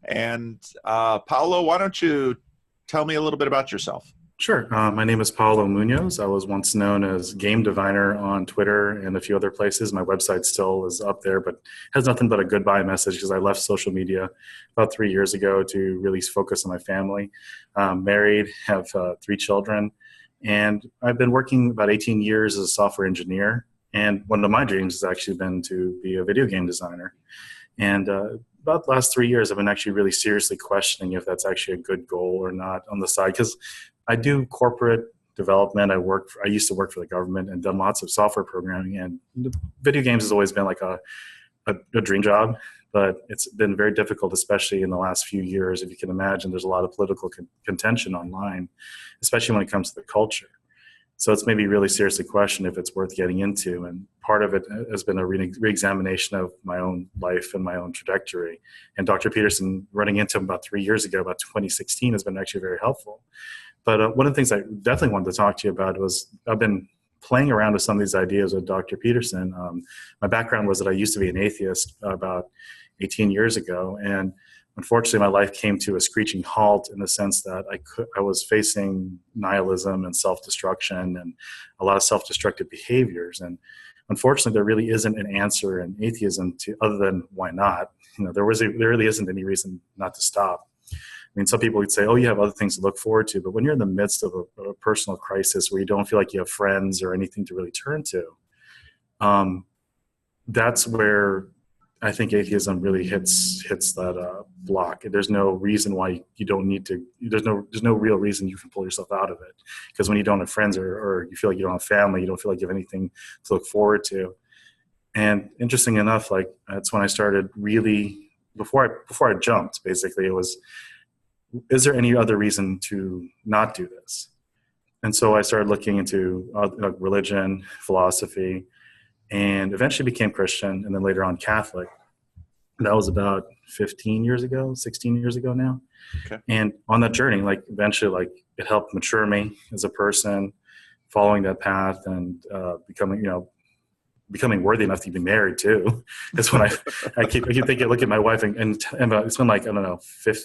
And Paulo, why don't you tell me a little bit about yourself? Sure. My name is Paulo Munoz. I was once known as Game Diviner on Twitter and a few other places. My website still is up there, but has nothing but a goodbye message because I left social media about 3 years ago to really focus on my family. Married, have 3 children, and I've been working about 18 years as a software engineer. And one of my dreams has actually been to be a video game designer. And about the last 3 years, I've been actually really seriously questioning if that's actually a good goal or not on the side, because I do corporate development. I used to work for the government and done lots of software programming, and video games has always been like a dream job, but it's been very difficult, especially in the last few years. If you can imagine, there's a lot of political contention online, especially when it comes to the culture. So it's made me really seriously question if it's worth getting into. And part of it has been a re-examination of my own life and my own trajectory. And Dr. Peterson, running into him about 3 years ago, about 2016, has been actually very helpful. But one of the things I definitely wanted to talk to you about was I've been playing around with some of these ideas with Dr. Peterson. My background was that I used to be an atheist about 18 years ago. And unfortunately, my life came to a screeching halt in the sense that I was facing nihilism and self-destruction and a lot of self-destructive behaviors. And unfortunately, there really isn't an answer in atheism other than why not. There really isn't any reason not to stop. I mean, some people would say, oh, you have other things to look forward to. But when you're in the midst of a personal crisis where you don't feel like you have friends or anything to really turn to, that's where I think atheism really hits that block. There's no reason why you don't need to. There's no real reason you can pull yourself out of it. Because when you don't have friends or you feel like you don't have family, you don't feel like you have anything to look forward to. And interesting enough, like that's when I started really before I jumped. Basically, it was, is there any other reason to not do this? And so I started looking into religion, philosophy, and eventually became Christian, and then later on Catholic. That was about 16 years ago now. Okay. And on that journey, like eventually, it helped mature me as a person, following that path and becoming worthy enough to be married too. That's when I keep thinking, look at my wife, and it's been like, I don't know,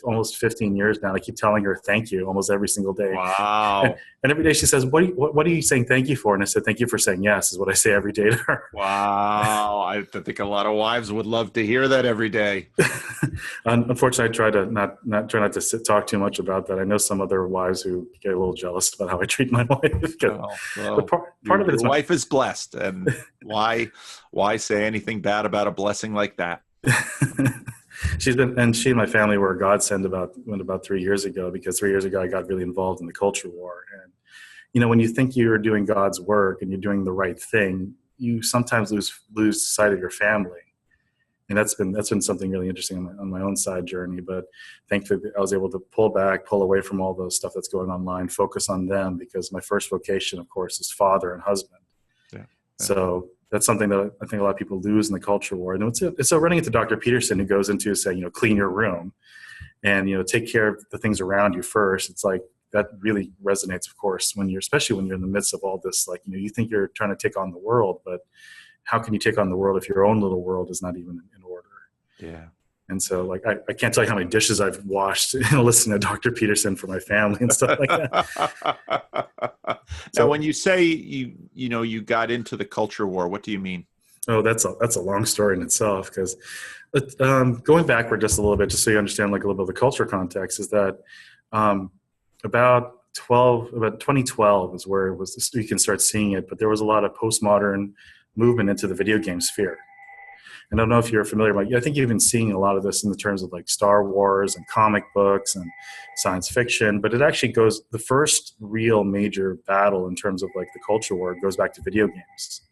almost 15 years now. I keep telling her thank you almost every single day. Wow. And every day she says, what are you saying thank you for? And I said, thank you for saying yes, is what I say every day to her. Wow. I think a lot of wives would love to hear that every day. Unfortunately, I try to not talk too much about that. I know some other wives who get a little jealous about how I treat my wife. But part of it is your wife is blessed, and why say anything bad about a blessing like that? She and my family were a godsend about 3 years ago, because 3 years ago I got really involved in the culture war. And when you think you're doing God's work and you're doing the right thing, you sometimes lose sight of your family. And that's been something really interesting on my own side journey. But thankfully, I was able to pull away from all the stuff that's going online, focus on them, because my first vocation, of course, is father and husband. Yeah. So that's something that I think a lot of people lose in the culture war. And so running into Dr. Peterson, who goes into saying, clean your room and, take care of the things around you first. It's like, that really resonates, of course, especially when you're in the midst of all this, you think you're trying to take on the world, but how can you take on the world if your own little world is not even in order? Yeah. And so I can't tell you how many dishes I've washed listening to Dr. Peterson for my family and stuff like that. Now, when you say you got into the culture war, what do you mean? Oh, that's a long story in itself, because going backward just a little bit, just so you understand a little bit of the culture context, is that about 2012 is where it was, you can start seeing it, but there was a lot of postmodern movement into the video game sphere. And I don't know if you're familiar, but I think you've been seeing a lot of this in the terms of Star Wars and comic books and science fiction, but it actually goes, the first real major battle in terms of the culture war goes back to video games.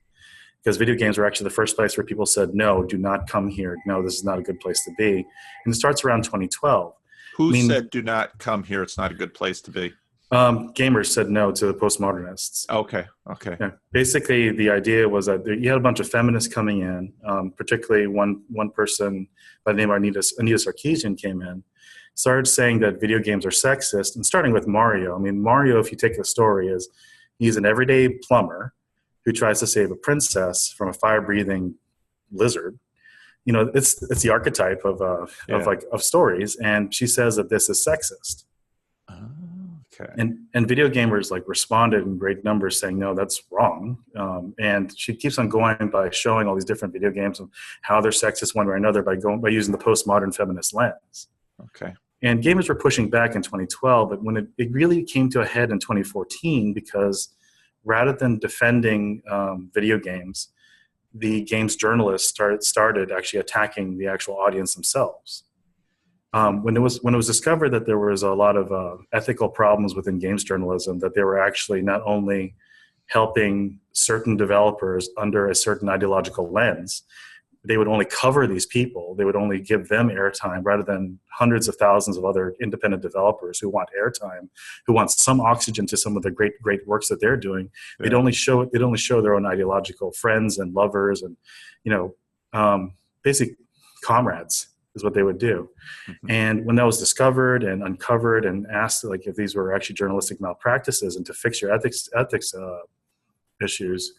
Because video games were actually the first place where people said, no, do not come here. No, this is not a good place to be. And it starts around 2012. Who said do not come here? It's not a good place to be. Gamers said no to the postmodernists. Okay. Yeah. Basically, the idea was that you had a bunch of feminists coming in, particularly one person by the name of Anita Sarkeesian came in, started saying that video games are sexist, and starting with Mario. I mean, Mario, if you take the story, he's an everyday plumber who tries to save a princess from a fire-breathing lizard. it's the archetype of stories. And she says that this is sexist. Okay. And video gamers like responded in great numbers saying, no, that's wrong. And she keeps on going by showing all these different video games and how they're sexist one way or another by using the postmodern feminist lens. Okay. And gamers were pushing back in 2012, but when it really came to a head in 2014, because rather than defending video games, the games journalists started actually attacking the actual audience themselves. When it was discovered that there was a lot of ethical problems within games journalism, that they were actually not only helping certain developers under a certain ideological lens, they would only cover these people. They would only give them airtime rather than hundreds of thousands of other independent developers who want airtime, who want some oxygen to some of the great works that they're doing. Yeah. They'd only show their own ideological friends and lovers and, basic comrades is what they would do. Mm-hmm. And when that was discovered and uncovered and asked like if these were actually journalistic malpractices and to fix your ethics issues,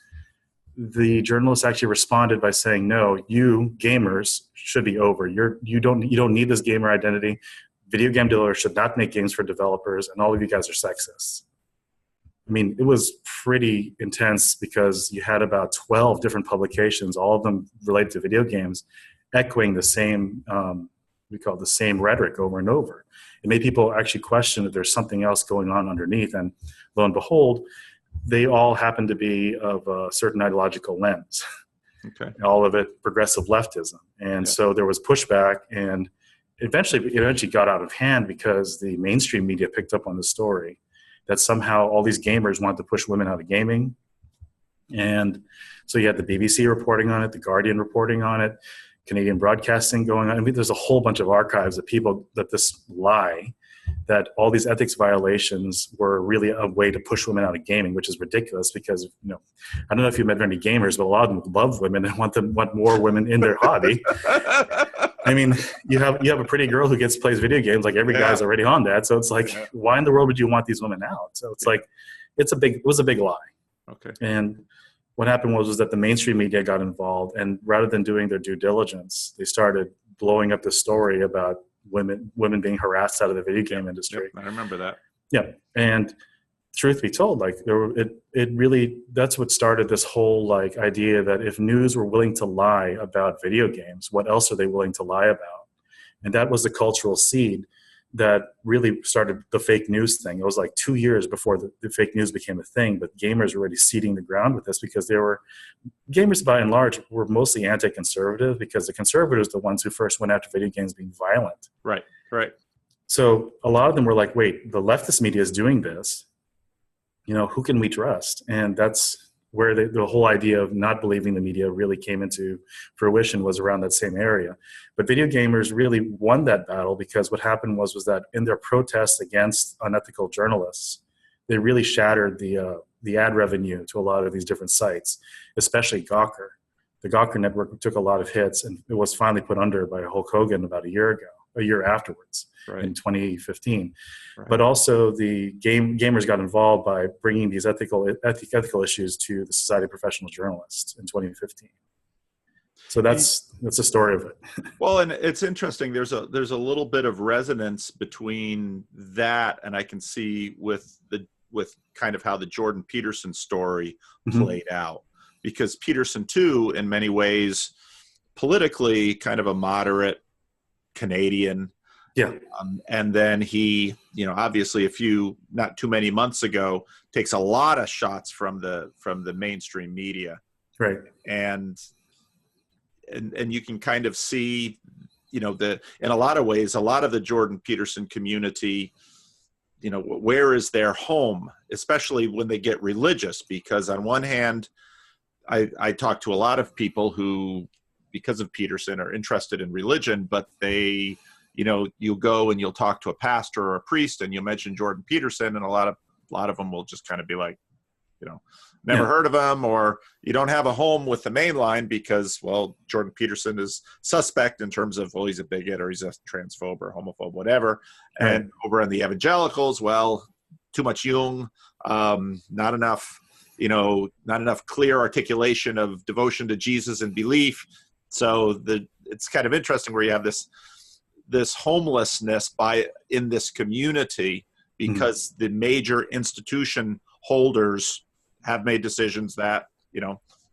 the journalists actually responded by saying, no, you gamers should be over. You don't need this gamer identity. Video game developers should not make games for developers, and all of you guys are sexists. I mean, it was pretty intense because you had about 12 different publications, all of them related to video games, echoing the same, the same rhetoric over and over. It made people actually question if there's something else going on underneath, and lo and behold, they all happen to be of a certain ideological lens. Okay. All of it progressive leftism. And so there was pushback, and it eventually got out of hand because the mainstream media picked up on the story that somehow all these gamers wanted to push women out of gaming. And so you had the BBC reporting on it, the Guardian reporting on it, Canadian Broadcasting going on. I mean, there's a whole bunch of archives that this lie that all these ethics violations were really a way to push women out of gaming, which is ridiculous because, I don't know if you've met many gamers, but a lot of them love women and want more women in their hobby. I mean, you have a pretty girl who plays video games, like every guy's already on that. So it's like, why in the world would you want these women out? So it's like, it was a big lie. Okay. And what happened was that the mainstream media got involved, and rather than doing their due diligence, they started blowing up the story about women being harassed out of the video game industry. Yep, I remember that. Yeah, and truth be told, like it really, that's what started this whole like idea that if news were willing to lie about video games, what else are they willing to lie about? And that was the cultural seed that really started the fake news thing. It was like 2 years before the fake news became a thing, but gamers were already seeding the ground with this because gamers by and large were mostly anti-conservative because the conservatives are the ones who first went after video games being violent. Right. So a lot of them were like, wait, the leftist media is doing this. Who can we trust? And that's where the whole idea of not believing the media really came into fruition, was around that same area. But video gamers really won that battle because what happened was that in their protests against unethical journalists, they really shattered the ad revenue to a lot of these different sites, especially Gawker. The Gawker network took a lot of hits, and it was finally put under by Hulk Hogan about a year afterwards, right, in 2015. Right. But also the gamers got involved by bringing these ethical issues to the Society of Professional Journalists in 2015. So that's the story of it. Well, and it's interesting. There's a little bit of resonance between that, and I can see with kind of how the Jordan Peterson story played out, because Peterson too, in many ways, politically kind of a moderate Canadian. Yeah. And then he, obviously not too many months ago, takes a lot of shots from the mainstream media. Right. And you can kind of see, in a lot of ways, a lot of the Jordan Peterson community, where is their home, especially when they get religious, because on one hand, I talk to a lot of people who, because of Peterson, are interested in religion, but they, you'll go and you'll talk to a pastor or a priest and you'll mention Jordan Peterson, and a lot of them will just kind of be like, never heard of him, or you don't have a home with the main line because, well, Jordan Peterson is suspect in terms of, well, he's a bigot or he's a transphobe or homophobe, whatever. Right. And over on the evangelicals, well, too much Jung, not enough clear articulation of devotion to Jesus and belief. So it's kind of interesting where you have this homelessness in this community because the major institution holders have made decisions that,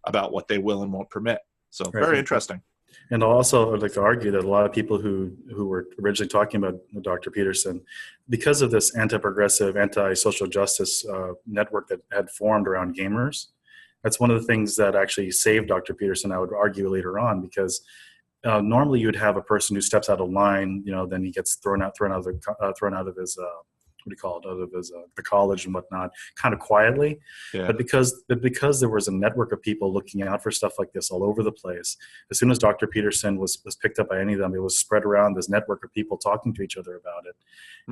about what they will and won't permit. So Right. very interesting. And also, I'd like to argue that a lot of people who were originally talking about Dr. Peterson, because of this anti-progressive, anti-social justice network that had formed around gamers, that's one of the things that actually saved Dr. Peterson, I would argue later on, because normally you'd have a person who steps out of line, then he gets thrown out of his out of his the college and whatnot, kind of quietly. Yeah. But because there was a network of people looking out for stuff like this all over the place, as soon as Dr. Peterson was picked up by any of them, it was spread around this network of people talking to each other about it.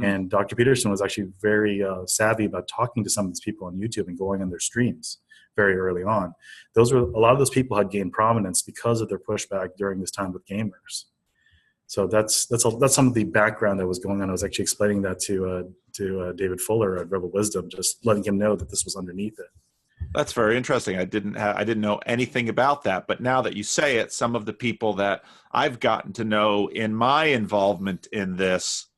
And Dr. Peterson was actually very savvy about talking to some of these people on YouTube and going on their streams very early on. A lot of those people had gained prominence because of their pushback during this time with gamers. So that's some of the background that was going on. I was actually explaining that to David Fuller at Rebel Wisdom, just letting him know that this was underneath it. That's very interesting. I didn't know anything about that, but now that you say it, some of the people that I've gotten to know in my involvement in this,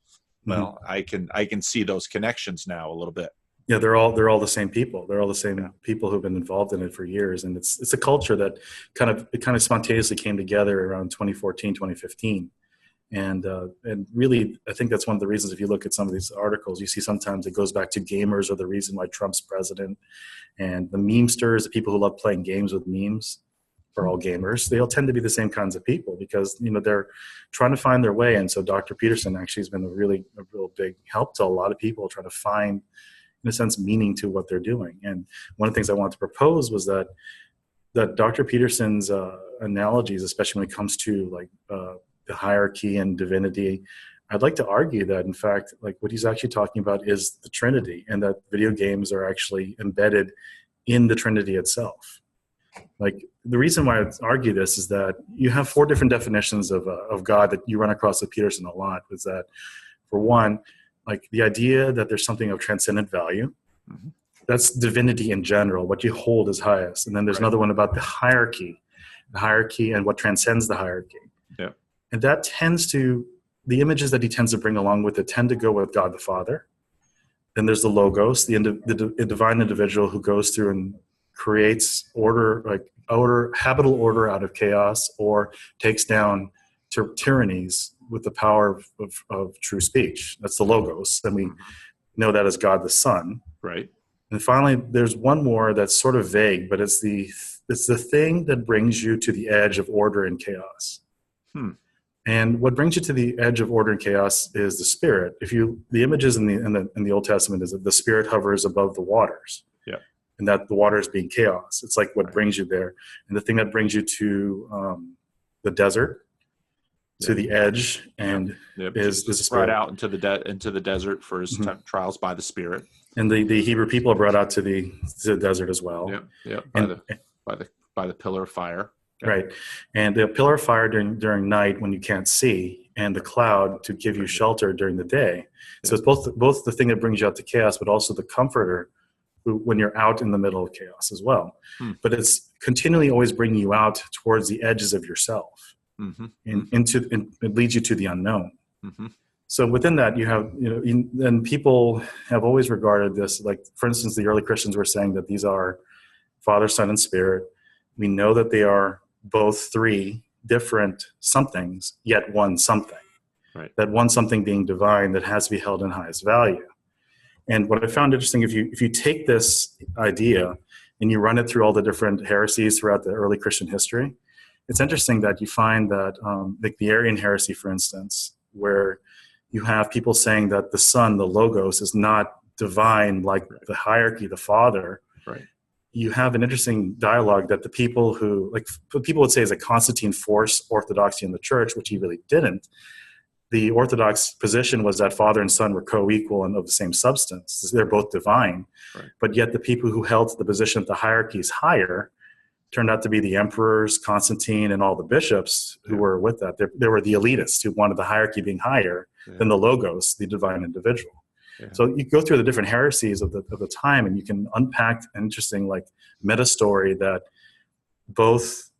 well, I can see those connections now a little bit. Yeah, they're all the same people. They're all the same people who've been involved in it for years, and it's a culture that kind of spontaneously came together around 2014, 2015. And really, I think that's one of the reasons, if you look at some of these articles, you see sometimes it goes back to gamers are the reason why Trump's president, and the memesters, the people who love playing games with memes, are all gamers. They all tend to be the same kinds of people because, they're trying to find their way. And so Dr. Peterson actually has been a real big help to a lot of people trying to find, in a sense, meaning to what they're doing. And one of the things I wanted to propose was that Dr. Peterson's analogies, especially when it comes to the hierarchy and divinity, I'd like to argue that, in fact, what he's actually talking about is the Trinity, and that video games are actually embedded in the Trinity itself. The reason why I argue this is that you have 4 different definitions of God that you run across with Peterson a lot. Is that, for one, the idea that there's something of transcendent value. That's divinity in general, what you hold as highest. And then there's another one about the hierarchy and what transcends the hierarchy. Yeah. And that the images that he tends to bring along with it tend to go with God the Father. Then there's the Logos, the divine individual who goes through and creates habitable order out of chaos, or takes down tyrannies with the power of true speech. That's the Logos. And we know that as God the Son. Right. And finally, there's one more that's sort of vague, but it's the thing that brings you to the edge of order and chaos. And what brings you to the edge of order and chaos is the Spirit. The images in the Old Testament is that the Spirit hovers above the waters. Yeah. And that the waters being chaos. It's what brings you there. And the thing that brings you to the desert, to the edge, and is the Spirit. Brought out into the desert for his trials by the Spirit. And the Hebrew people are brought out to the desert as well. By the pillar of fire. Right. And the pillar of fire during night when you can't see, and the cloud to give you shelter during the day. So it's both the thing that brings you out to chaos, but also the comforter when you're out in the middle of chaos as well. But it's continually always bringing you out towards the edges of yourself. And it leads you to the unknown. So within that, you have, and people have always regarded this, for instance, the early Christians were saying that these are Father, Son, and Spirit. We know that they are both 3 different somethings, yet one something. Right. That one something being divine that has to be held in highest value. And what I found interesting, if you take this idea and you run it through all the different heresies throughout the early Christian history, it's interesting that you find that, the Arian heresy, for instance, where you have people saying that the Son, the Logos, is not divine like the hierarchy, the Father. Right. You have an interesting dialogue that the people who, people would say is a Constantine forced orthodoxy in the church, which he really didn't. The Orthodox position was that Father and Son were co-equal and of the same substance. They're both divine. Right. But yet the people who held the position that the hierarchy is higher turned out to be the emperors, Constantine, and all the bishops who were with that. They were the elitists who wanted the hierarchy being higher than the Logos, the divine individual. Yeah. So you go through the different heresies of the time, and you can unpack an interesting meta story that both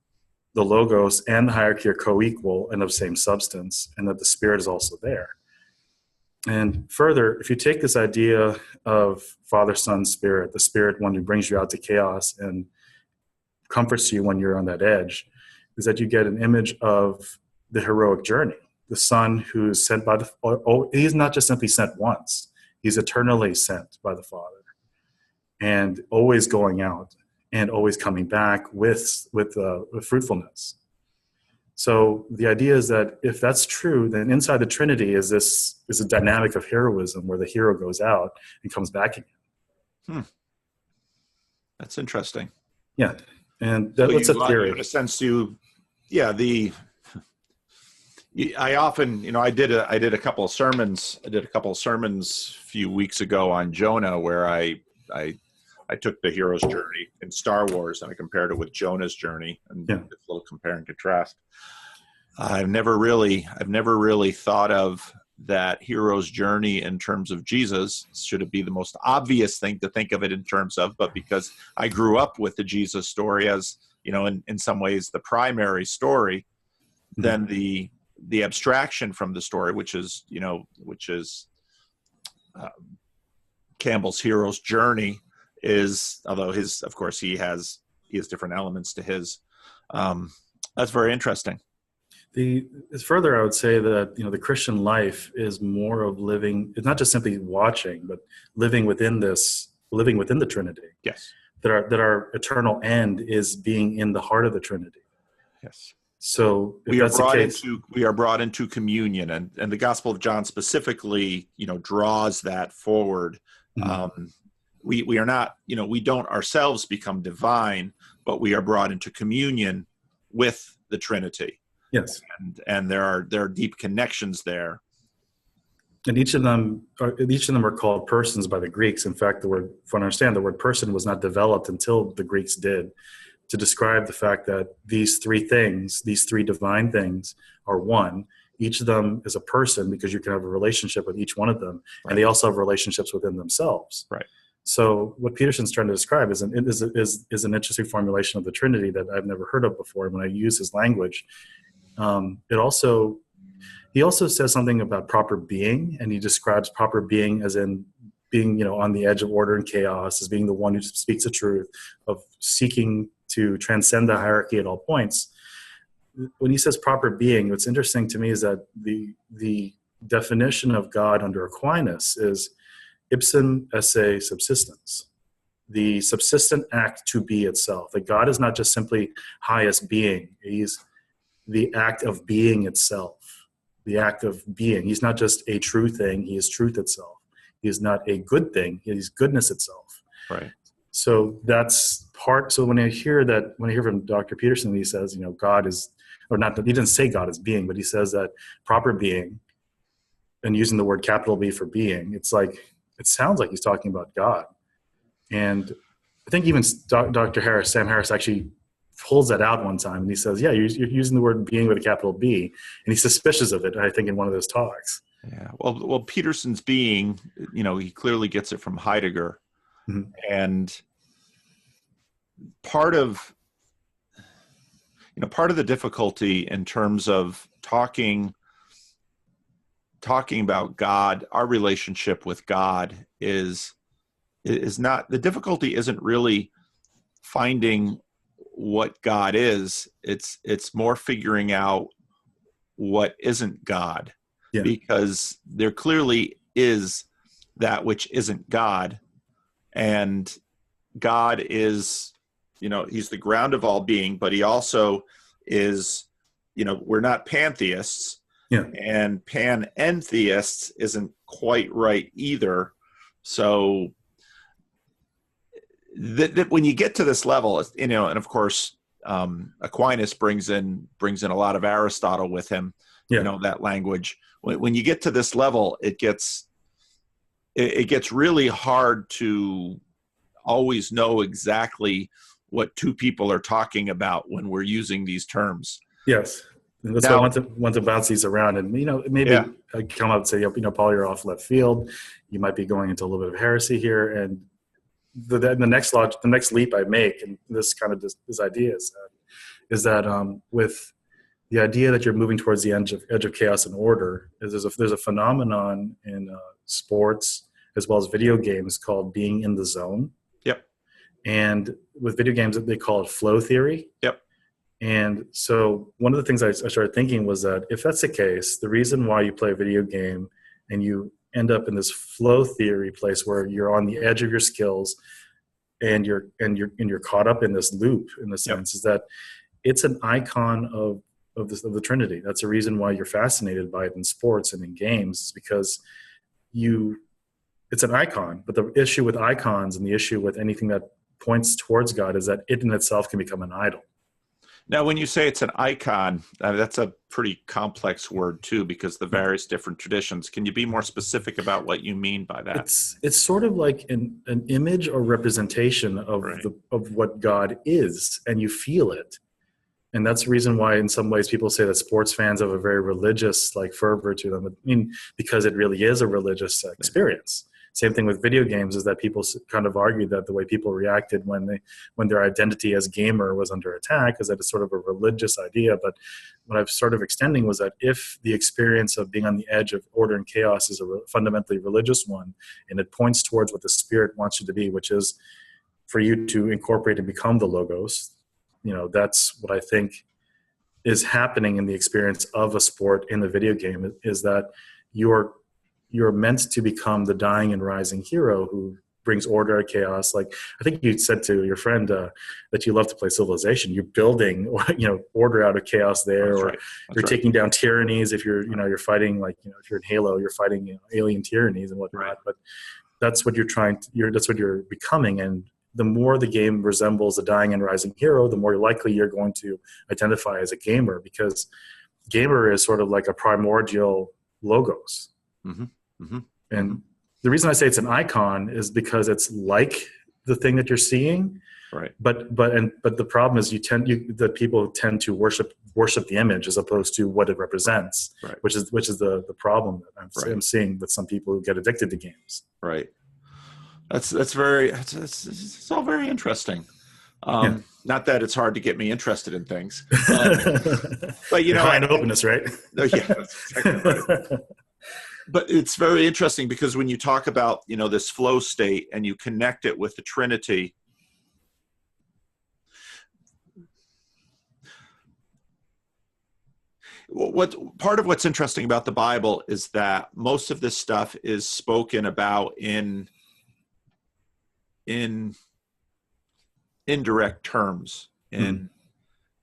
the logos and the hierarchy are co-equal and of same substance, and that the Spirit is also there. And further, if you take this idea of Father, Son, Spirit, the Spirit, one who brings you out to chaos and comforts you when you're on that edge, is that you get an image of the heroic journey. The Son who's sent by he's not just simply sent once, he's eternally sent by the Father, and always going out and always coming back with fruitfulness. So the idea is that if that's true, then inside the Trinity is a dynamic of heroism where the hero goes out and comes back again. That's interesting. Yeah, and that's a theory. In a sense, I often, I did a couple of sermons. I did a couple of sermons a few weeks ago on Jonah, where I took the hero's journey in Star Wars and I compared it with Jonah's journey, and did a little compare and contrast. I've never really thought of that hero's journey in terms of Jesus. Should it be the most obvious thing to think of it in terms of, but because I grew up with the Jesus story as, in some ways the primary story, then the abstraction from the story, which is Campbell's hero's journey, is, although of course he has different elements to his. That's very interesting. Further, I would say that the Christian life is more of living. It's not just simply watching, but living within the Trinity. Yes. That our eternal end is being in the heart of the Trinity. Yes. So we are brought into communion, and the Gospel of John specifically, draws that forward. Mm-hmm. We are not, we don't ourselves become divine, but we are brought into communion with the Trinity. Yes, and there are deep connections there. And each of them are called persons by the Greeks. In fact, the word person was not developed until the Greeks did, to describe the fact that these three divine things are one. Each of them is a person because you can have a relationship with each one of them, right. And they also have relationships within themselves. Right. So what Peterson's trying to describe is an interesting formulation of the Trinity that I've never heard of before. When I use his language, he also says something about proper being, and he describes proper being as in being, on the edge of order and chaos, as being the one who speaks the truth, of seeking to transcend the hierarchy at all points. When he says proper being, what's interesting to me is that the definition of God under Aquinas is ipsum esse subsistens, the subsistent act to be itself. That God is not just simply highest being. He's the act of being itself, the act of being. He's not just a true thing. He is truth itself. He is not a good thing. He is goodness itself. Right. So that's part. So when I hear from Dr. Peterson, he says, God is, or not, he didn't say God is being, but he says that proper being, and using the word capital B for being, it sounds like he's talking about God. And I think even Dr. Sam Harris actually pulls that out one time, and he says, yeah, you're using the word being with a capital B, and he's suspicious of it, I think, in one of those talks. Yeah. Well, Peterson's being, he clearly gets it from Heidegger. Mm-hmm. And part of the difficulty in terms of talking about God, our relationship with God is not, the difficulty isn't really finding what God is. It's more figuring out what isn't God. Yeah. Because there clearly is that which isn't God. And God is, he's the ground of all being, but he also is, we're not pantheists. Yeah. And panentheists isn't quite right either. So that when you get to this level, and of course, Aquinas brings in a lot of Aristotle with him, yeah. That language. When you get to this level, it gets really hard to always know exactly what two people are talking about when we're using these terms. Yes. And that's why I want to bounce these around, and maybe I come up and say, Paul, you're off left field. You might be going into a little bit of heresy here, and the next leap I make, and this kind of this idea is is that with the idea that you're moving towards the edge of chaos and order, is there's a phenomenon in sports as well as video games called being in the zone. Yep. And with video games, they call it flow theory. Yep. And so one of the things I started thinking was that if that's the case, the reason why you play a video game and you end up in this flow theory place where you're on the edge of your skills and you're caught up in this loop, in the sense, is that it's an icon of the Trinity. That's the reason why you're fascinated by it in sports and in games, is because it's an icon. But the issue with icons and the issue with anything that points towards God is that it in itself can become an idol. Now, when you say it's an icon, that's a pretty complex word too, because the various different traditions. Can you be more specific about what you mean by that? It's sort of like an image or representation of of what God is, and you feel it. And that's the reason why in some ways people say that sports fans have a very religious fervor to them. I mean, because it really is a religious experience. Same thing with video games, is that people kind of argue that the way people reacted when their identity as gamer was under attack is that it's sort of a religious idea. But what I've sort of extending was that if the experience of being on the edge of order and chaos is a fundamentally religious one, and it points towards what the Spirit wants you to be, which is for you to incorporate and become the Logos, that's what I think is happening in the experience of a sport in the video game, is that you're meant to become the dying and rising hero who brings order to chaos. Like I think you said to your friend that you love to play Civilization. You're building, order out of chaos there, or you're taking down tyrannies. If you're fighting, if you're in Halo, you're fighting alien tyrannies and whatnot. Right. But that's what that's what you're becoming. And the more the game resembles a dying and rising hero, the more likely you're going to identify as a gamer, because gamer is sort of like a primordial Logos. Mm-hmm. Mm-hmm. And the reason I say it's an icon is because it's like the thing that you're seeing, right? But the problem is that people tend to worship the image as opposed to what it represents, right? Which is the problem that I'm seeing with some people who get addicted to games. Right. It's all very interesting. Not that it's hard to get me interested in things, but high openness, right? Yeah, that's exactly right. But it's very interesting because when you talk about, this flow state and you connect it with the Trinity, part of what's interesting about the Bible is that most of this stuff is spoken about in indirect terms, in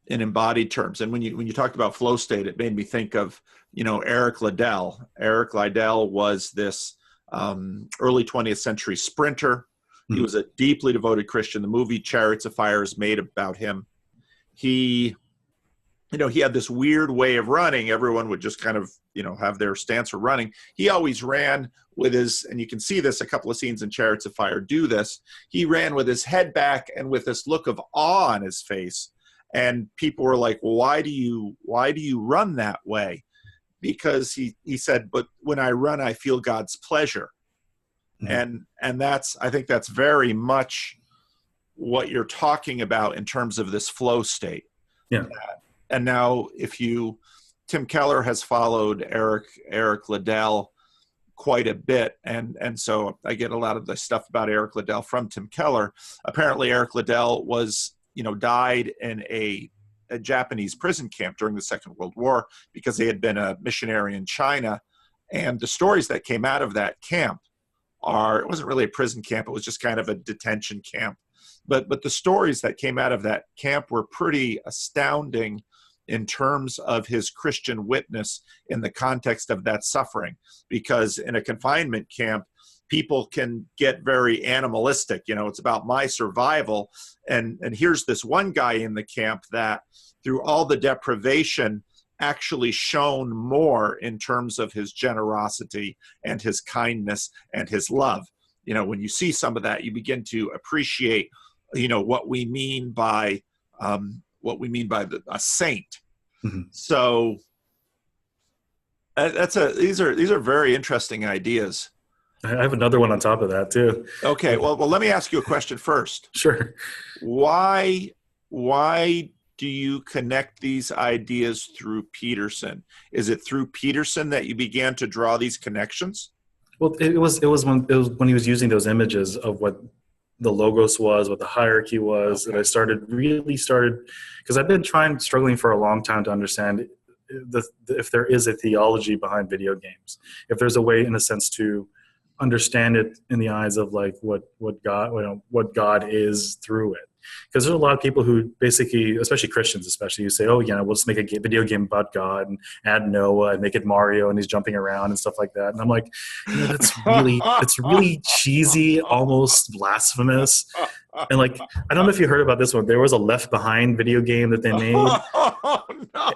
embodied terms. And when you talked about flow state, it made me think of, Eric Liddell. Eric Liddell was this early 20th century sprinter. He was a deeply devoted Christian. The movie Chariots of Fire is made about him. He had this weird way of running. Everyone would just kind of, have their stance for running. He always ran with his, and you can see this, a couple of scenes in Chariots of Fire do this. He ran with his head back and with this look of awe on his face. And people were like, well, why do you run that way? Because he said, but when I run, I feel God's pleasure. Mm-hmm. And I think that's very much what you're talking about in terms of this flow state. Yeah. And now Tim Keller has followed Eric Liddell quite a bit. And so I get a lot of the stuff about Eric Liddell from Tim Keller. Apparently Eric Liddell was, died in a Japanese prison camp during the Second World War because he had been a missionary in China. And the stories that came out of that camp it wasn't really a prison camp. It was just kind of a detention camp. But the stories that came out of that camp were pretty astounding in terms of his Christian witness in the context of that suffering. Because in a confinement camp, people can get very animalistic. It's about my survival. And here's this one guy in the camp that through all the deprivation actually shone more in terms of his generosity and his kindness and his love. When you see some of that, you begin to appreciate, what we mean by a saint. Mm-hmm. So these are very interesting ideas. I have another one on top of that too. Okay. Well, let me ask you a question first. Sure. Why do you connect these ideas through Peterson? Is it through Peterson that you began to draw these connections? Well, it was when he was using those images of what the logos was, what the hierarchy was, that I started because I've been struggling for a long time to understand if there is a theology behind video games, if there's a way, in a sense, to understand it in the eyes of like what God is through it. Because there's a lot of people who basically, especially Christians, especially, who say, "Oh, yeah, we'll just make a video game about God and add Noah and make it Mario and he's jumping around and stuff like that." And I'm like, it's really cheesy, almost blasphemous. And like, I don't know if you heard about this one. There was a Left Behind video game that they made. Oh, no.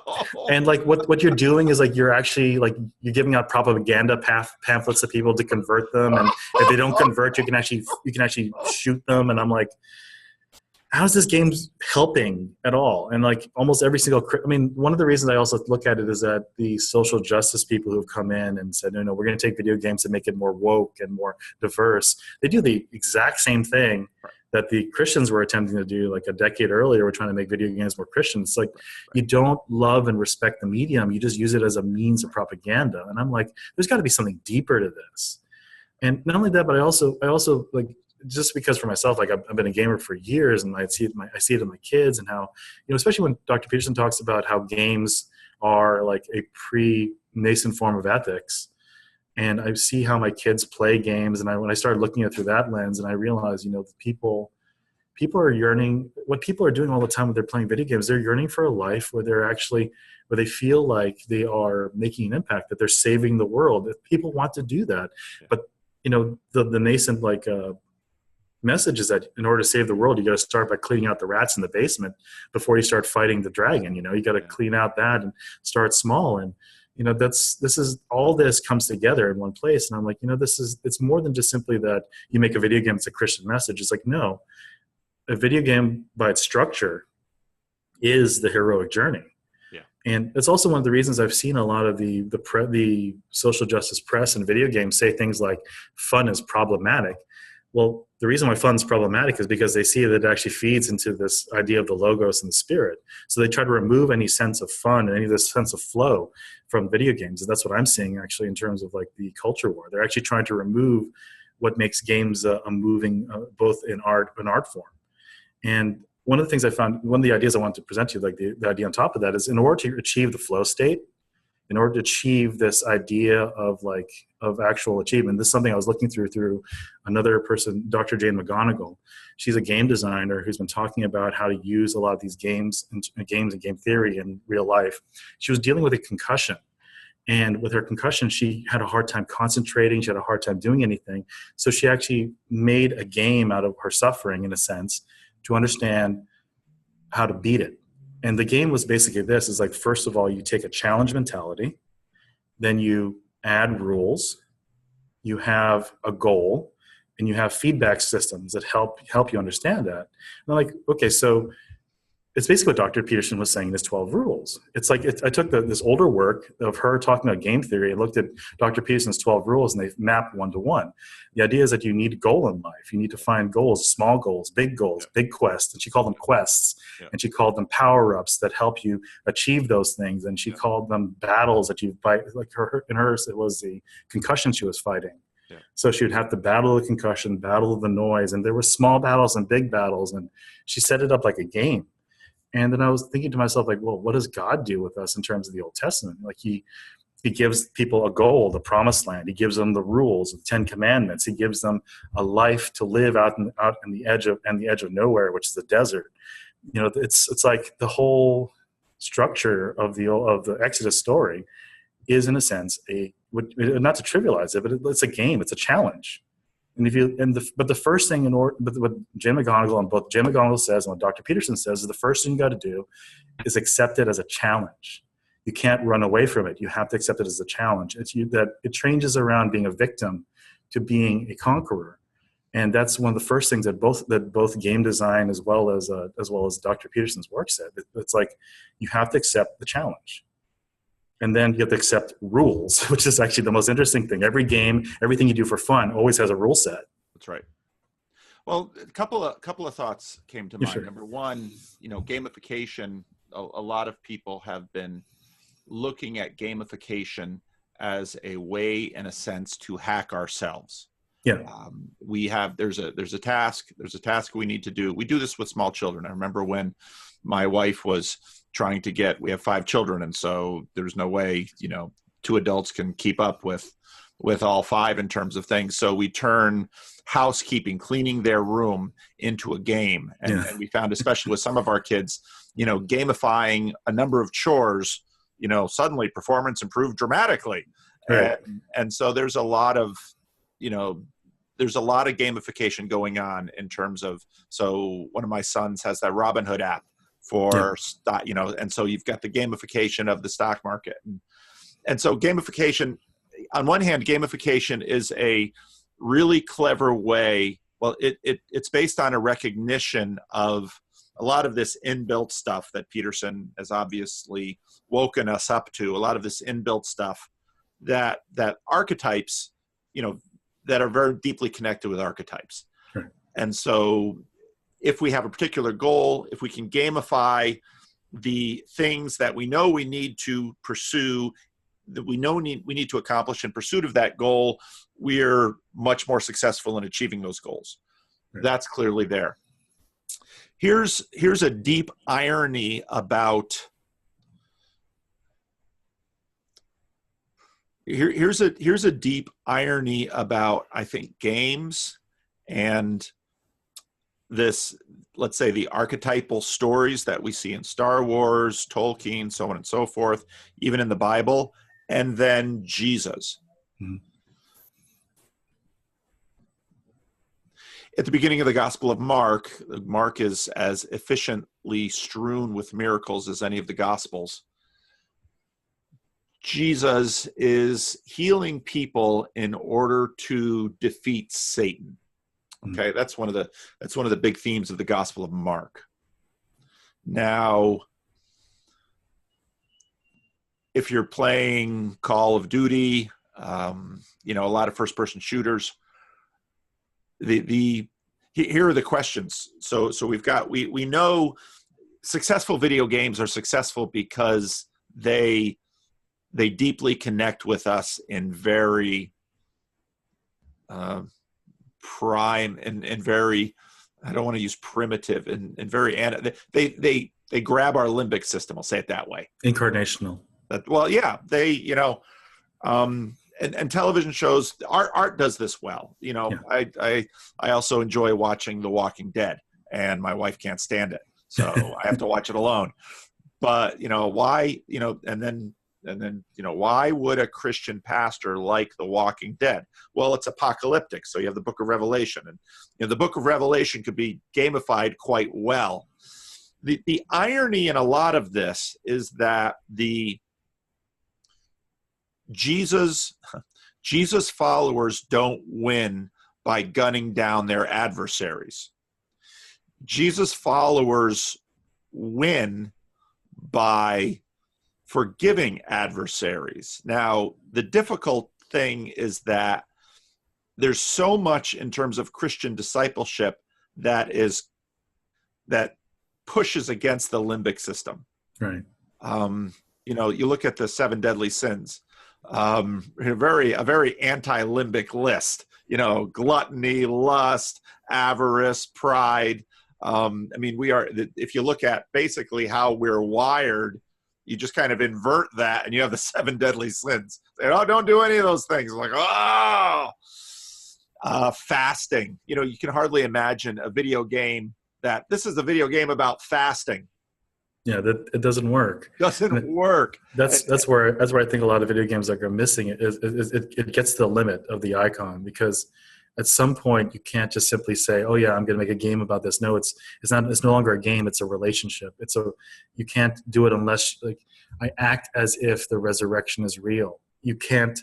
And like what you're doing is like you're actually like you're giving out propaganda pamphlets to people to convert them, and if they don't convert, you can actually shoot them. And I'm like, how's this game helping at all? And like almost every single, one of the reasons I also look at it is that the social justice people who've come in and said, no, we're going to take video games and make it more woke and more diverse. They do the exact same thing that the Christians were attempting to do like a decade earlier. We're trying to make video games more Christian. It's like, you don't love and respect the medium. You just use it as a means of propaganda. And I'm like, there's got to be something deeper to this. And not only that, but I also like, just because for myself, like I've been a gamer for years, and I see it in my kids, and how, especially when Dr. Peterson talks about how games are like a pre-nascent form of ethics, and I see how my kids play games, and when I started looking at it through that lens, and I realized, people are yearning. What people are doing all the time when they're playing video games, they're yearning for a life where they feel like they are making an impact, that they're saving the world. If people want to do that, but the nascent message is that in order to save the world, you got to start by cleaning out the rats in the basement before you start fighting the dragon. You got to clean out that and start small. And all this comes together in one place. And I'm like, it's more than just simply that you make a video game, it's a Christian message. It's like, no, a video game by its structure is the heroic journey. Yeah. And it's also one of the reasons I've seen a lot of the social justice press and video games say things like fun is problematic. Well, the reason why fun's problematic is because they see that it actually feeds into this idea of the logos and the spirit. So they try to remove any sense of fun and any of this sense of flow from video games. And that's what I'm seeing actually in terms of like the culture war. They're actually trying to remove what makes games a moving, both in art form. And one of the things I found, one of the ideas I wanted to present to you, like the idea on top of that, is in order to achieve the flow state, in order to achieve this idea of actual achievement. This is something I was looking through another person, Dr. Jane McGonigal. She's a game designer who's been talking about how to use a lot of these games and game theory in real life. She was dealing with a concussion. And with her concussion, she had a hard time concentrating. She had a hard time doing anything. So she actually made a game out of her suffering, in a sense, to understand how to beat it. And the game was basically this, is like, first of all, you take a challenge mentality, then you add rules, you have a goal, and you have feedback systems that help you understand that. And I'm like, okay, so it's basically what Dr. Peterson was saying in his 12 rules. It's like, I took this older work of her talking about game theory and looked at Dr. Peterson's 12 rules, and they map one-to-one. The idea is that you need a goal in life. You need to find goals, small goals, big quests. And she called them quests. Yeah. And she called them power-ups that help you achieve those things. And she called them battles that you fight. Like in hers, it was the concussion she was fighting. Yeah. So she would have to battle the concussion, battle the noise. And there were small battles and big battles. And she set it up like a game. And then I was thinking to myself, like, well, what does God do with us in terms of the Old Testament? Like he gives people a goal, the promised land. He gives them the rules, the 10 commandments. He gives them a life to live out in the edge of nowhere, which is the desert. It's like the whole structure of the Exodus story is, in a sense, not to trivialize it, but it's a game. It's a challenge. But the first thing what Jim McGonigal and both Jim McGonigal says and what Dr. Peterson says is the first thing you got to do is accept it as a challenge. You can't run away from it. You have to accept it as a challenge. It changes around being a victim to being a conqueror, and that's one of the first things that both game design as well as Dr. Peterson's work said. It's like you have to accept the challenge. And then you have to accept rules, which is actually the most interesting thing. Every game, everything you do for fun always has a rule set. That's right. Well, a couple of thoughts came to Yeah, mind. sure. Number one, gamification. A lot of people have been looking at gamification as a way, in a sense, to hack ourselves. Yeah. There's a task we need to do. We do this with small children. I remember when my wife was trying to we have 5 children, and so there's no way 2 adults can keep up with all 5 in terms of things. So we turn housekeeping, cleaning their room, into a game, and we found, especially with some of our kids, gamifying a number of chores, suddenly performance improved dramatically. Right. And so there's a lot of gamification going on in terms of, so one of my sons has that Robinhood app for stock, and so you've got the gamification of the stock market. And so gamification, on one hand, gamification is a really clever way. Well, it's based on a recognition of a lot of this inbuilt stuff that Peterson has obviously woken us up to, a lot of this inbuilt stuff that archetypes, that are very deeply connected with archetypes. Sure. And so if we have a particular goal, if we can gamify the things that we know we need to pursue, that we need to accomplish in pursuit of that goal, we're much more successful in achieving those goals. Right. That's clearly there. Here's a deep irony about here's a deep irony about, I think, games and this, let's say, the archetypal stories that we see in Star Wars, Tolkien, so on and so forth, even in the Bible, and then Jesus. Mm-hmm. At the beginning of the Gospel of Mark is as efficiently strewn with miracles as any of the Gospels. Jesus is healing people in order to defeat Satan. Okay, that's one of the big themes of the Gospel of Mark. Now, if you're playing Call of Duty, a lot of first-person shooters, here are the questions. So we know successful video games are successful because they deeply connect with us in very prime and very, I don't want to use primitive, and very, they grab our limbic system. I'll say it that way. Incarnational. And television shows, art does this well. I also enjoy watching The Walking Dead, and my wife can't stand it, so I have to watch it alone. But why? And then why would a Christian pastor like The Walking Dead? Well, it's apocalyptic, so you have the Book of Revelation, and the Book of Revelation could be gamified quite well. The irony in a lot of this is that Jesus followers don't win by gunning down their adversaries. Jesus followers win by forgiving adversaries. Now, the difficult thing is that there's so much in terms of Christian discipleship that pushes against the limbic system. Right. You look at the 7 deadly sins, a very anti-limbic list. Gluttony, lust, avarice, pride. If you look at basically how we're wired, you just kind of invert that, and you have the 7 deadly sins. Don't do any of those things. Like, fasting. You can hardly imagine a video game that this is a video game about fasting. Yeah, that it doesn't work. Doesn't work. That's where I think a lot of video games that are missing it is it gets to the limit of the icon, because at some point you can't just simply say, oh yeah, I'm going to make a game about this. No, it's no longer a game. It's a relationship. You can't do it unless I act as if the resurrection is real. You can't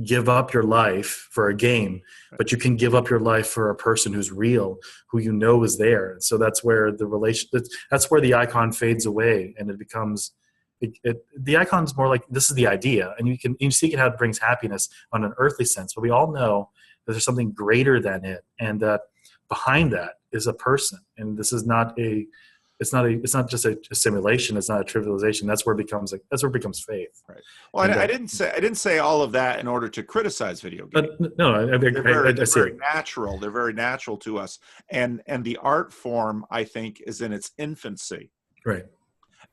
give up your life for a game, but you can give up your life for a person who's real, who is there. So that's where that's where the icon fades away, and it becomes the icon's more like, this is the idea, and you see how it brings happiness on an earthly sense. But we all know that there's something greater than it, and that behind that is a person. And this is not it's not just a simulation. It's not a trivialization. That's where it becomes faith. Right. Well, I didn't say all of that in order to criticize video games. But no, they're I see very it. natural. They're very natural to us, and the art form, I think, is in its infancy. Right.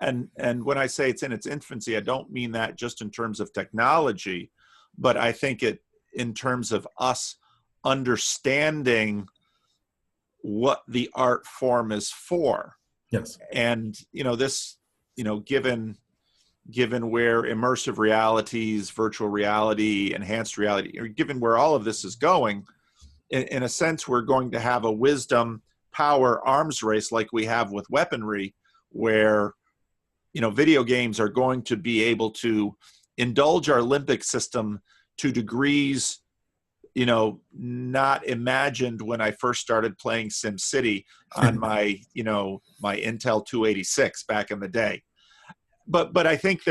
And when I say it's in its infancy, I don't mean that just in terms of technology, but I think it in terms of us understanding what the art form is for. Yes. And this, given where immersive realities, virtual reality, enhanced reality, or given where all of this is going, in a sense, we're going to have a wisdom power arms race like we have with weaponry, where video games are going to be able to indulge our limbic system to degrees not imagined when I first started playing SimCity on my my Intel 286 back in the day. But I think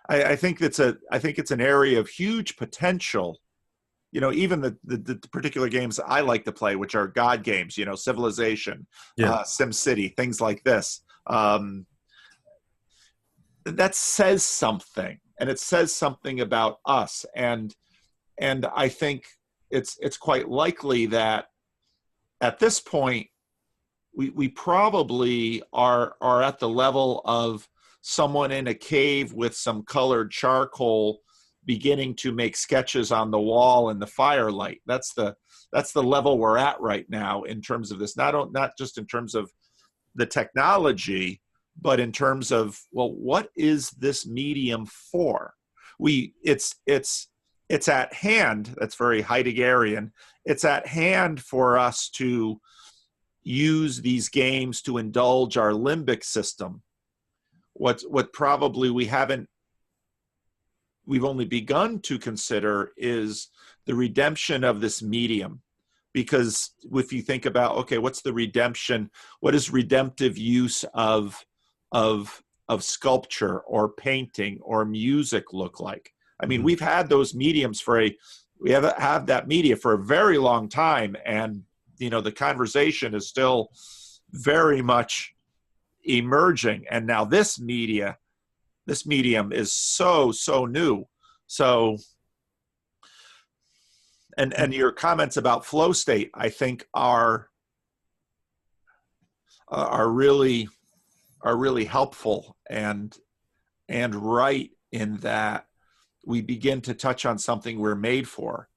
I think it's an area of huge potential. Even the particular games I like to play, which are God games, Civilization, SimCity, things like this. That says something. And it says something about us, and I think it's quite likely that at this point we probably are at the level of someone in a cave with some colored charcoal beginning to make sketches on the wall in the firelight. That's the level we're at right now in terms of this. Not just in terms of the technology, but in terms of, well, what is this medium for? It's at hand. That's very Heideggerian. It's at hand for us to use these games to indulge our limbic system. What probably we've only begun to consider is the redemption of this medium. Because if you think about, okay, what's the redemption? What is redemptive use of sculpture or painting or music look like? I mean, we've had those mediums we have that media for a very long time, and the conversation is still very much emerging. And now this medium is so new. So, and your comments about flow state, I think are really helpful and right in that we begin to touch on something we're made for.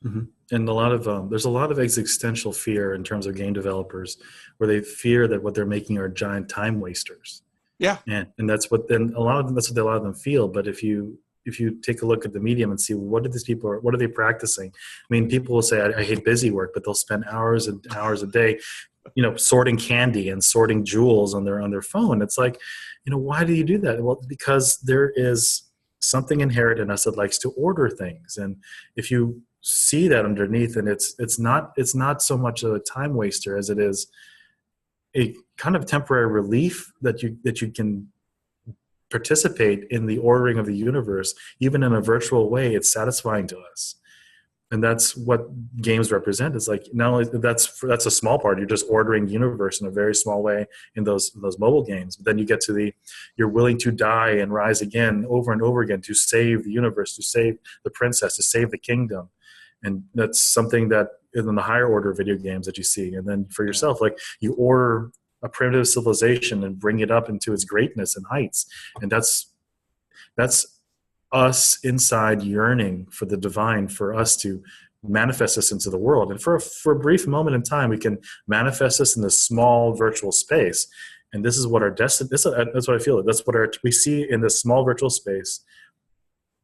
Mm-hmm. And there's a lot of existential fear in terms of game developers, where they fear that what they're making are giant time wasters. Yeah, and that's what a lot of them feel. But if you take a look at the medium and see what are they practicing? I mean, people will say, I hate busy work, but they'll spend hours and hours a day sorting candy and sorting jewels on their phone. It's like, why do you do that? Well, because there is something inherent in us that likes to order things. And if you see that underneath, and it's not so much a time waster as it is a kind of temporary relief that you can participate in the ordering of the universe, even in a virtual way. It's satisfying to us. And that's what games represent. It's like, not only that's a small part, you're just ordering the universe in a very small way in those mobile games. But then you get to you're willing to die and rise again over and over again to save the universe, to save the princess, to save the kingdom. And that's something that in the higher order video games that you see. And then for yourself, like, you order a primitive civilization and bring it up into its greatness and heights. And that's us inside yearning for the divine, for us to manifest this into the world. And for a brief moment in time, we can manifest this in this small virtual space. And this is what our destiny, that's what I feel. That's what we see in this small virtual space,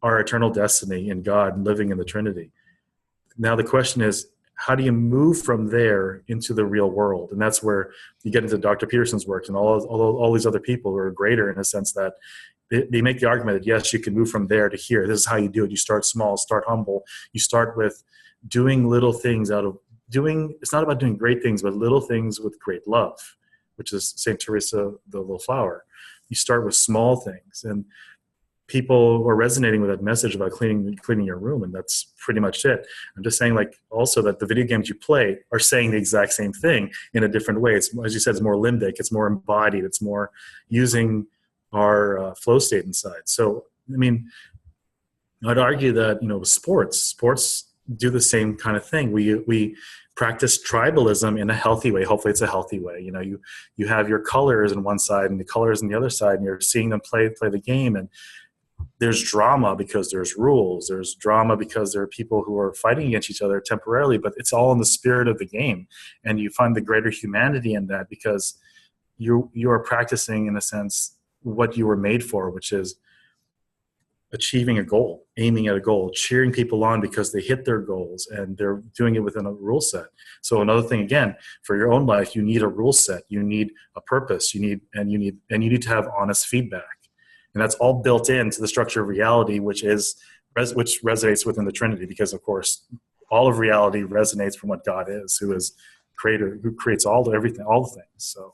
our eternal destiny in God and living in the Trinity. Now the question is, how do you move from there into the real world? And that's where you get into Dr. Peterson's work and all these other people who are greater, in a sense that they make the argument that, yes, you can move from there to here. This is how you do it. You start small, start humble. You start with doing little things it's not about doing great things, but little things with great love, which is St. Teresa, the little flower. You start with small things. And people are resonating with that message about cleaning your room, and that's pretty much it. I'm just saying, like, also that the video games you play are saying the exact same thing in a different way. It's, as you said, it's more limbic, it's more embodied, it's more using our flow state inside. So, I mean, I'd argue that, you know, sports do the same kind of thing. We practice tribalism in a healthy way. Hopefully it's a healthy way. You know, you have your colors on one side and the colors on the other side, and you're seeing them play the game, and there's drama because there's rules. There's drama because there are people who are fighting against each other temporarily, but it's all in the spirit of the game. And you find the greater humanity in that because you are practicing, in a sense, what you were made for, which is achieving a goal, aiming at a goal, cheering people on because they hit their goals and they're doing it within a rule set. So another thing, again, for your own life, you need a rule set, you need a purpose, you need to have honest feedback. And that's all built into the structure of reality, which resonates within the Trinity, because of course, all of reality resonates from what God is, who is creator, who creates everything, all the things. So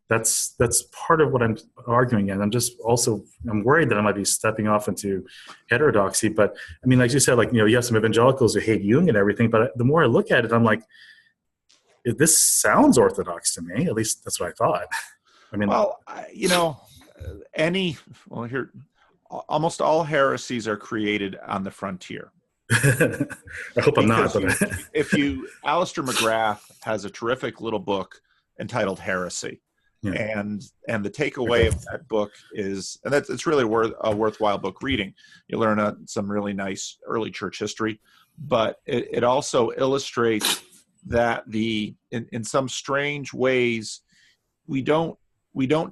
that's part of what I'm arguing. And I'm worried that I might be stepping off into heterodoxy. But I mean, like you said, like, you know, you have some evangelicals who hate Jung and everything, but the more I look at it, I'm like, this sounds orthodox to me. At least that's what I thought. I mean, well, you know, almost all heresies are created on the frontier. I hope I'm not. Alistair McGrath has a terrific little book entitled Heresy. Yeah. And the takeaway of that book is, and it's really a worthwhile book reading. You learn some really nice early church history, but it also illustrates that in some strange ways, we don't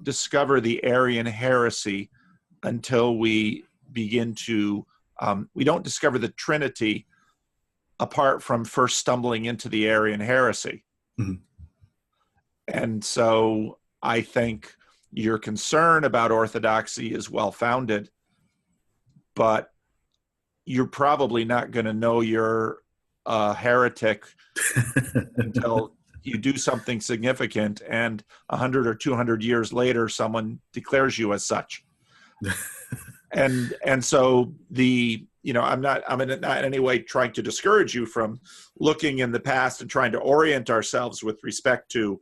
discover the Arian heresy until we begin to, we don't discover the Trinity apart from first stumbling into the Arian heresy. Mm-hmm. And so I think your concern about orthodoxy is well-founded, but you're probably not going to know you're a heretic until you do something significant, and 100 or 200 years later, someone declares you as such. and so I'm not in any way trying to discourage you from looking in the past and trying to orient ourselves with respect to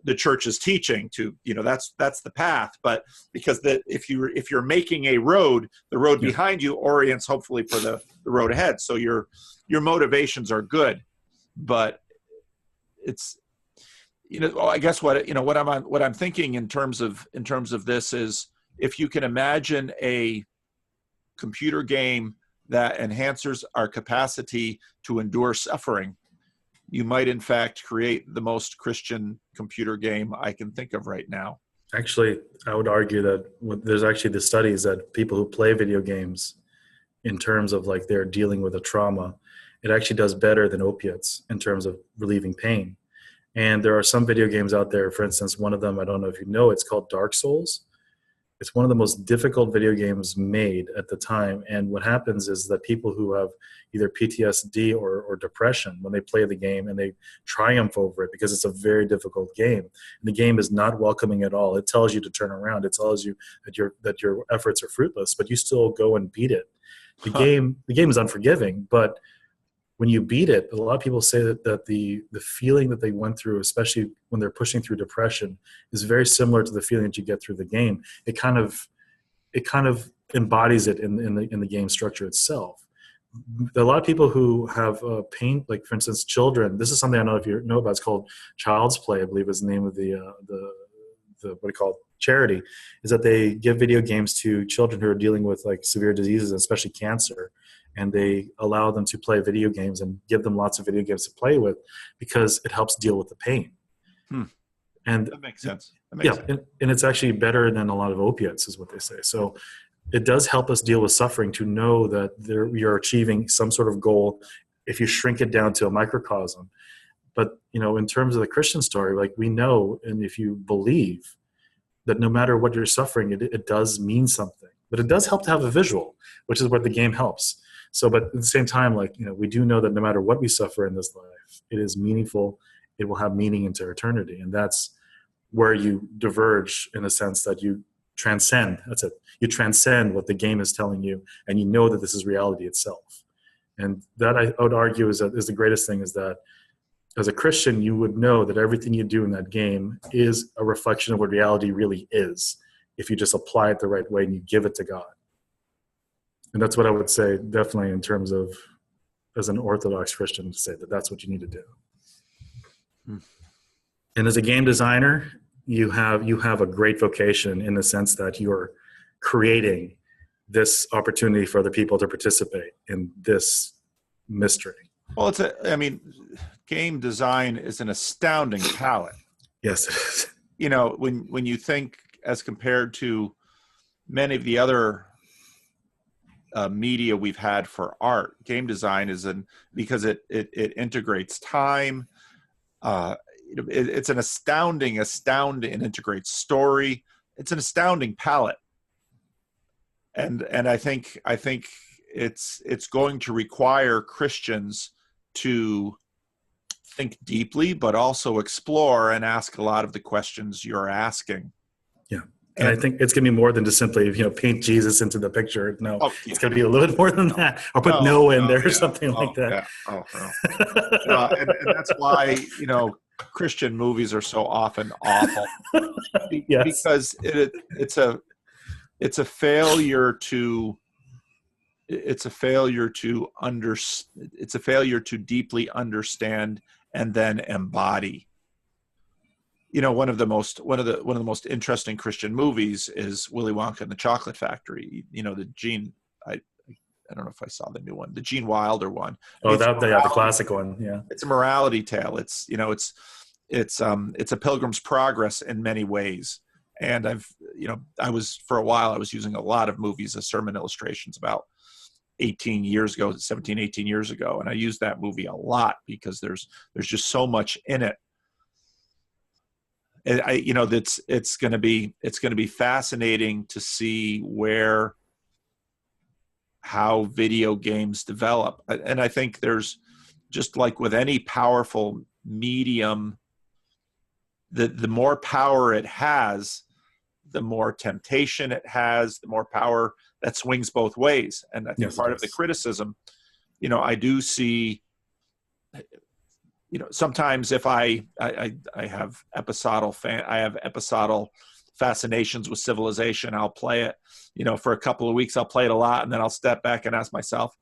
the church's teaching to, that's the path. But because if you're making a road, the road behind you orients hopefully for the road ahead. So your motivations are good, but it's, I guess what I'm thinking in terms of this is, if you can imagine a computer game that enhances our capacity to endure suffering, you might in fact create the most Christian computer game I can think of right now. Actually, I would argue that there's actually the studies that people who play video games, in terms of like they're dealing with a trauma, it actually does better than opiates in terms of relieving pain. And there are some video games out there, for instance, one of them, I don't know if you know, it's called Dark Souls. It's one of the most difficult video games made at the time. And what happens is that people who have either PTSD or depression, when they play the game and they triumph over it, because it's a very difficult game. And the game is not welcoming at all. It tells you to turn around. It tells you that your efforts are fruitless, but you still go and beat it. The game is unforgiving, but when you beat it, a lot of people say that the feeling that they went through, especially when they're pushing through depression, is very similar to the feeling that you get through the game. It kind of embodies it in the game structure itself. There are a lot of people who have pain, like for instance, children. This is something I don't know if you know about. It's called Child's Play, I believe is the name of the what do you call it? Charity, is that they give video games to children who are dealing with like severe diseases, especially cancer. And they allow them to play video games and give them lots of video games to play with, because it helps deal with the pain. And that makes sense. And it's actually better than a lot of opiates, is what they say. So it does help us deal with suffering, to know that you're achieving some sort of goal if you shrink it down to a microcosm. But, in terms of the Christian story, like we know, and if you believe that no matter what you're suffering, it does mean something. But it does help to have a visual, which is what the game helps. So, but at the same time, like, we do know that no matter what we suffer in this life, it is meaningful. It will have meaning into eternity. And that's where you diverge, in a sense that you transcend. That's it. You transcend what the game is telling you, and you know that this is reality itself. And that I would argue is the greatest thing, is that as a Christian, you would know that everything you do in that game is a reflection of what reality really is, if you just apply it the right way and you give it to God. And that's what I would say, definitely, in terms of, as an Orthodox Christian, to say that that's what you need to do. And as a game designer, you have a great vocation, in the sense that you're creating this opportunity for other people to participate in this mystery. Well, game design is an astounding palette. Yes, it is. You know, when you think, as compared to many of the other media we've had for art, game design because it integrates time. It's an astounding, and integrates story. It's an astounding palette, and I think it's going to require Christians to think deeply, but also explore and ask a lot of the questions you're asking. Yeah. And I think it's going to be more than just simply, paint Jesus into the picture. No, It's going to be a little bit more than that. Or put Noah in there or something like that. Yeah. And that's why, Christian movies are so often awful. Yes. Because it's a failure to deeply understand and then embody. One of the most interesting Christian movies is Willy Wonka and the Chocolate Factory. I don't know if I saw the new one, the Gene Wilder one. Oh, the classic one. Yeah, it's a morality tale. It's a Pilgrim's Progress in many ways. And I was using a lot of movies as sermon illustrations about 18 years ago, 17, 18 years ago. And I used that movie a lot because there's just so much in it. And it's going to be fascinating to see how video games develop. And I think there's, just like with any powerful medium, the more power it has, the more temptation it has, the more power that swings both ways. And I think part of the criticism, I do see, sometimes if I have episodal fascinations with civilization, I'll play it, for a couple of weeks, I'll play it a lot, and then I'll step back and ask myself,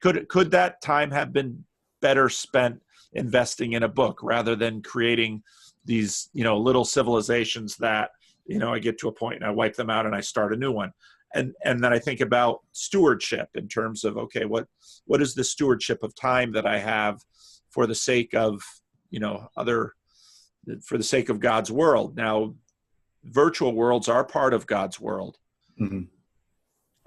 could that time have been better spent investing in a book rather than creating these, little civilizations that, I get to a point and I wipe them out and I start a new one. And then I think about stewardship in terms of, okay, what is the stewardship of time that I have for the sake of, for the sake of God's world. Now, virtual worlds are part of God's world. Mm-hmm.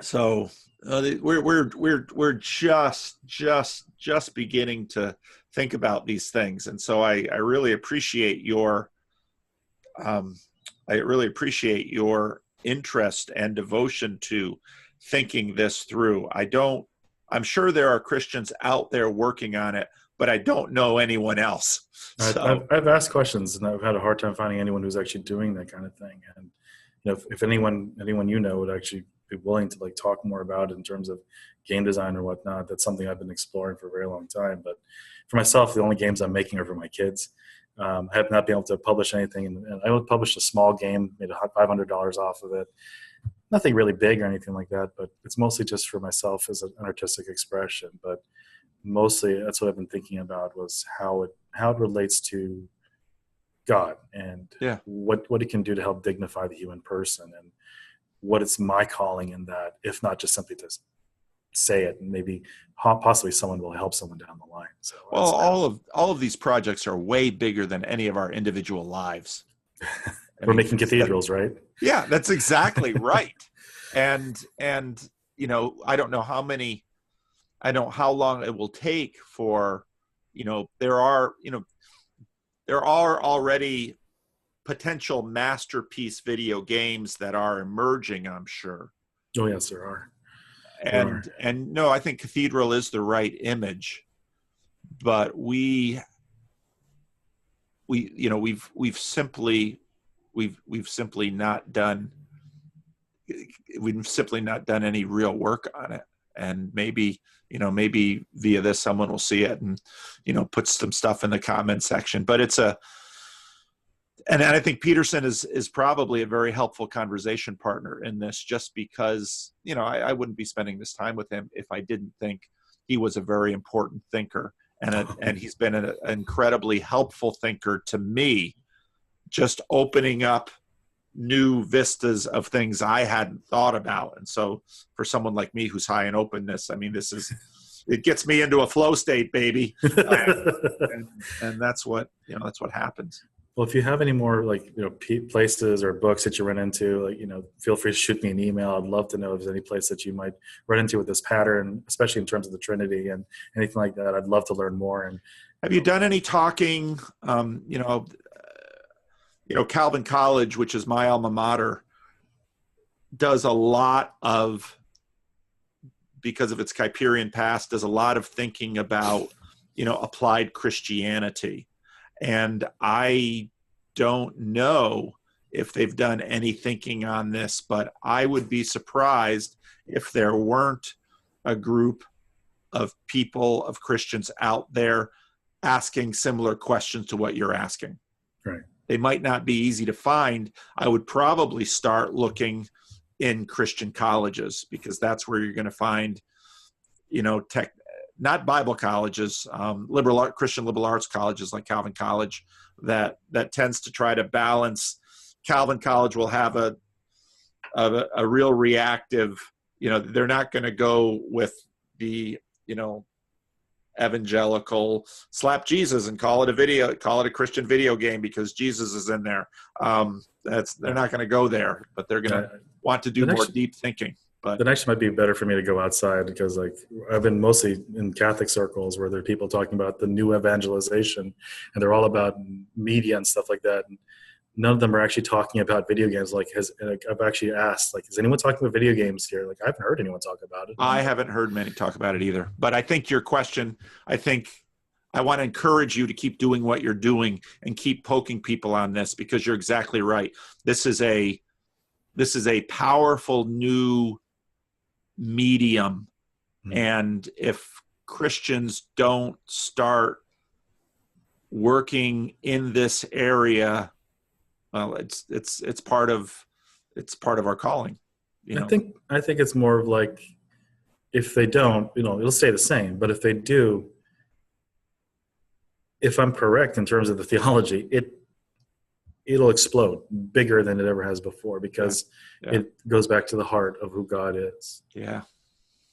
So we're just beginning to think about these things. And so I really appreciate your interest and devotion to thinking this through. I'm sure there are Christians out there working on it, but I don't know anyone else. So. I've asked questions, and I've had a hard time finding anyone who's actually doing that kind of thing. And if anyone would actually be willing to talk more about it in terms of game design or whatnot, that's something I've been exploring for a very long time. But for myself, the only games I'm making are for my kids. I have not been able to publish anything, and I published a small game, made $500 off of it. Nothing really big or anything like that, but it's mostly just for myself as an artistic expression. But mostly that's what I've been thinking about, was how it relates to God and what it can do to help dignify the human person, and what it's my calling in that, if not just simply to say it, and maybe possibly someone will help someone down the line. So, well, all of these projects are way bigger than any of our individual lives. We're making cathedrals, right? Yeah, that's exactly right. And I don't know how long it will take for, there are already potential masterpiece video games that are emerging, I'm sure. Oh yes, there are. And no, I think cathedral is the right image, but we've simply not done we've simply not done any real work on it. And maybe via this, someone will see it and, put some stuff in the comment section. But and I think Peterson is probably a very helpful conversation partner in this, just because, I wouldn't be spending this time with him if I didn't think he was a very important thinker. And he's been an incredibly helpful thinker to me, just opening up new vistas of things I hadn't thought about. And so for someone like me who's high in openness, I mean, it gets me into a flow state, baby. And that's what happens. Well, if you have any more places or books that you run into, feel free to shoot me an email. I'd love to know if there's any place that you might run into with this pattern, especially in terms of the Trinity and anything like that. I'd love to learn more. And have you done any talking, Calvin College, which is my alma mater, does a lot of, because of its Kuyperian past, does a lot of thinking about, applied Christianity. And I don't know if they've done any thinking on this, but I would be surprised if there weren't a group of people, of Christians out there asking similar questions to what you're asking. Right. They might not be easy to find. I would probably start looking in Christian colleges, because that's where you're going to find, not Bible colleges, Christian liberal arts colleges like Calvin College, that tends to try to balance. Calvin College will have a real reactive, they're not going to go with the, evangelical slap Jesus and call it a Christian video game because Jesus is in there. They're not going to go there, but they're going to want to do more deep thinking. But that actually might be better for me to go outside, because I've been mostly in Catholic circles where there are people talking about the new evangelization, and they're all about media and stuff like that. And none of them are actually talking about video games. I've actually asked, is anyone talking about video games here? I haven't heard anyone talk about it. I haven't heard many talk about it either. But I think your question, I want to encourage you to keep doing what you're doing and keep poking people on this, because you're exactly right. This is a powerful new medium. Mm-hmm. And if Christians don't start working in this area, well, it's part of our calling. I think it's more of if they don't, it'll stay the same. But if they do, if I'm correct in terms of the theology, it'll explode bigger than it ever has before, because it goes back to the heart of who God is. Yeah.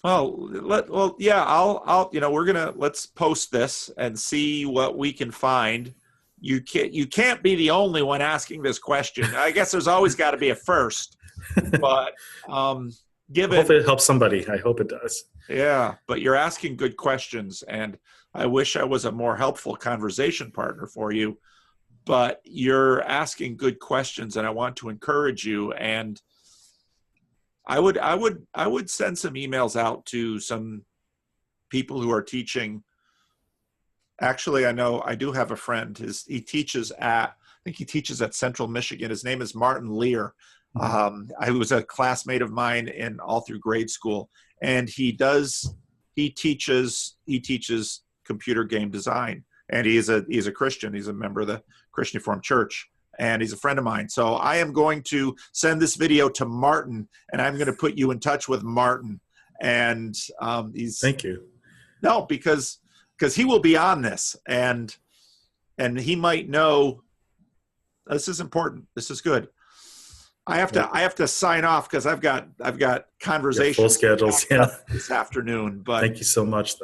Well, let's post this and see what we can find. You can't be the only one asking this question. I guess there's always got to be a first, but hopefully it helps somebody. I hope it does. Yeah, but you're asking good questions, and I wish I was a more helpful conversation partner for you, but you're asking good questions, and I want to encourage you. And I would send some emails out to some people who are teaching. Actually, I do have a friend. He teaches at Central Michigan. His name is Martin Lear. I was a classmate of mine all through grade school, and he teaches computer game design, and he's a Christian. He's a member of the Christian Reformed Church, and he's a friend of mine. So I am going to send this video to Martin, and I'm going to put you in touch with Martin. And thank you. No, because he will be on this, and he might know this is important. This is good. I have to sign off because I've got conversations. Full schedules, this afternoon. But thank you so much.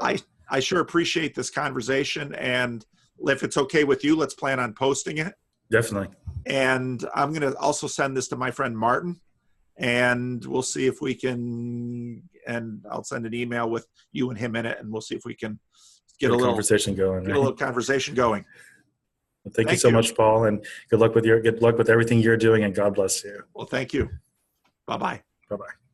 I sure appreciate this conversation, and if it's okay with you, let's plan on posting it. Definitely. And I'm going to also send this to my friend Martin, and we'll see if we can. And I'll send an email with you and him in it, and we'll see if we can get a little conversation going. Get a little conversation going. Well, thank you so much, Paul, and good luck with everything you're doing, and God bless you. Well, thank you. Bye-bye. Bye-bye.